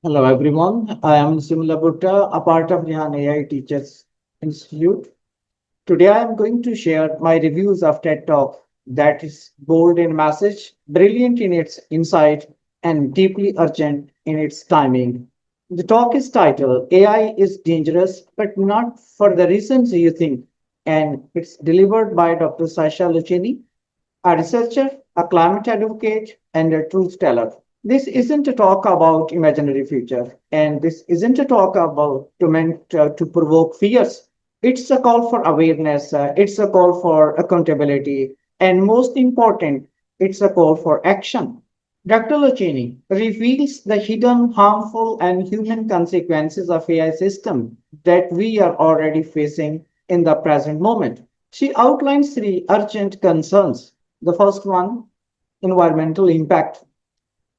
Hello everyone, I am Simula Bhutta, a part of Rehan AI Teachers Institute. Today I am going to share my reviews of TED Talk that is bold in message, brilliant in its insight, and deeply urgent in its timing. The talk is titled AI is Dangerous, but Not for the Reasons You Think, and it's delivered by Dr. Sasha Luccioni, a researcher, a climate advocate, and a truth teller. This isn't a talk about imaginary future, and this isn't a talk about to provoke fears. It's a call for awareness. It's a call for accountability, and most important, it's a call for action. Dr. Lucchini reveals the hidden harmful and human consequences of AI system that we are already facing in the present moment. She outlines three urgent concerns. The first one, environmental impact.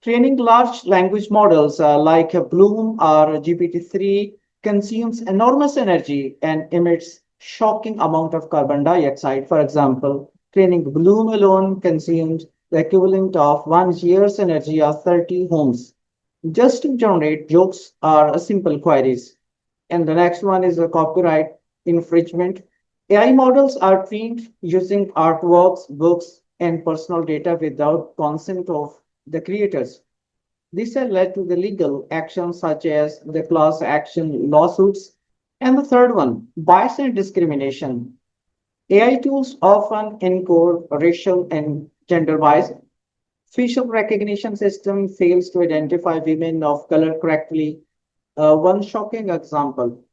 Training large language models like Bloom or GPT-3 consumes enormous energy and emits shocking amount of carbon dioxide. For example, training Bloom alone consumes the equivalent of 1 year's energy of 30 homes just to generate jokes or simple queries. And the next one is a copyright infringement. AI models are trained using artworks, books, and personal data without consent of the creators. This has led to the legal actions such as the class action lawsuits. And the third one, bias and discrimination. AI tools often encode racial and gender bias. Facial recognition system fails to identify women of color correctly. One shocking example,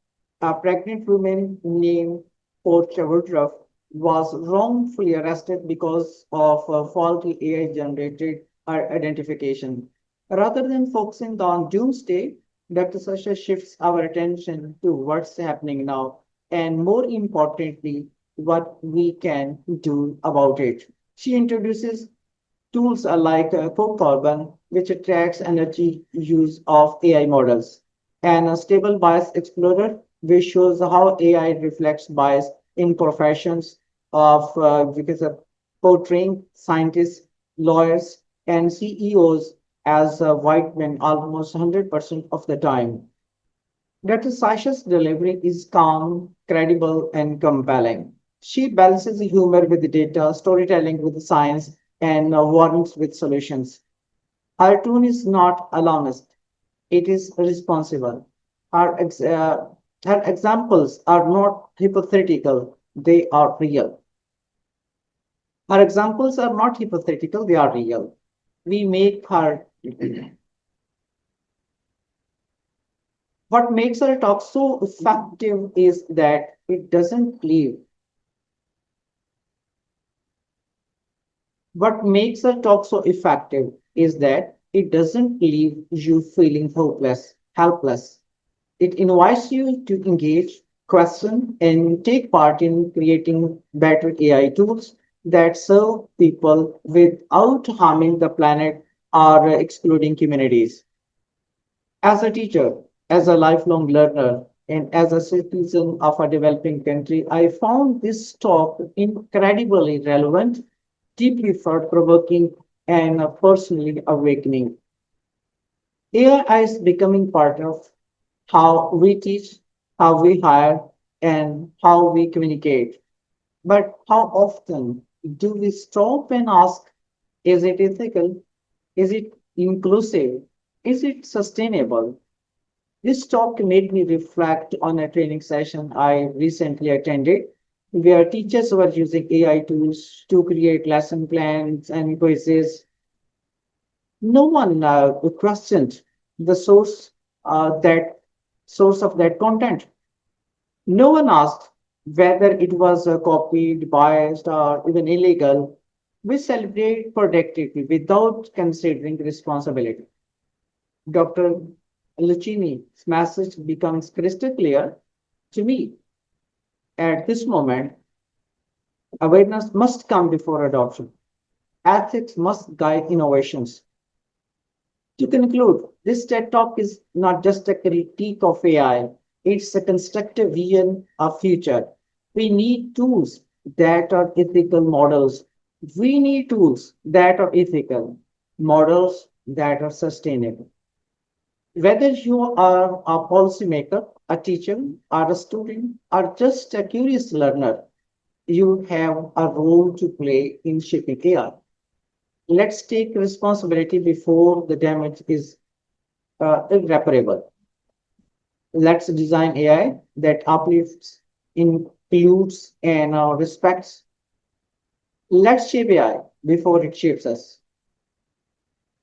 a pregnant woman named Portia Woodruff was wrongfully arrested because of faulty AI-generated identification. Rather than focusing on doomsday, Dr. Sasha shifts our attention to what's happening now and, more importantly, what we can do about it. She introduces tools are like 𝗀𝗏𝗀𝗏, which tracks energy use of AI models, and a stable bias explorer, which shows how AI reflects bias in professions of because of portraying scientists, lawyers, and CEOs as white men almost 100% of the time. Dr. Sasha's delivery is calm, credible, and compelling. She balances humor with data, storytelling with science, and warnings with solutions. Her tone is not alarmist, it is responsible. Her, ex- uh, her examples are not hypothetical, they are real. Her examples are not hypothetical, they are real. We make her What makes her talk so effective is that it doesn't leave. What makes her talk so effective is that it doesn't leave you feeling hopeless, helpless. It invites you to engage, question, and take part in creating better AI tools that serve people without harming the planet or excluding communities. As a teacher, as a lifelong learner, and as a citizen of a developing country, I found this talk incredibly relevant, deeply thought provoking, and personally awakening. AI is becoming part of how we teach, how we hire, and how we communicate. But how often do we stop and ask, is it ethical? Is it inclusive? Is it sustainable? This talk made me reflect on a training session I recently attended, where teachers were using AI tools to create lesson plans and quizzes. No one questioned the that source of that content. No one asked whether it was copied, biased, or even illegal. We celebrate productivity without considering responsibility. Dr. Lucchini's message becomes crystal clear to me. At this moment, awareness must come before adoption. Ethics must guide innovations. To conclude, this TED Talk is not just a critique of AI, it's a constructive vision of future. We need tools that are ethical models. We need tools that are ethical, models that are sustainable. Whether you are a policymaker, a teacher, or a student, or just a curious learner, you have a role to play in shaping AI. Let's take responsibility before the damage is irreparable. Let's design AI that uplifts, includes, and respects. Let's shape AI before it shapes us.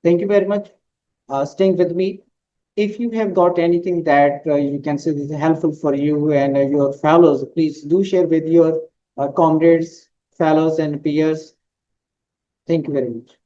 Thank you very much. Staying with me. If you have got anything that you can say is helpful for you and your fellows, please do share with your comrades, fellows, and peers. Thank you very much.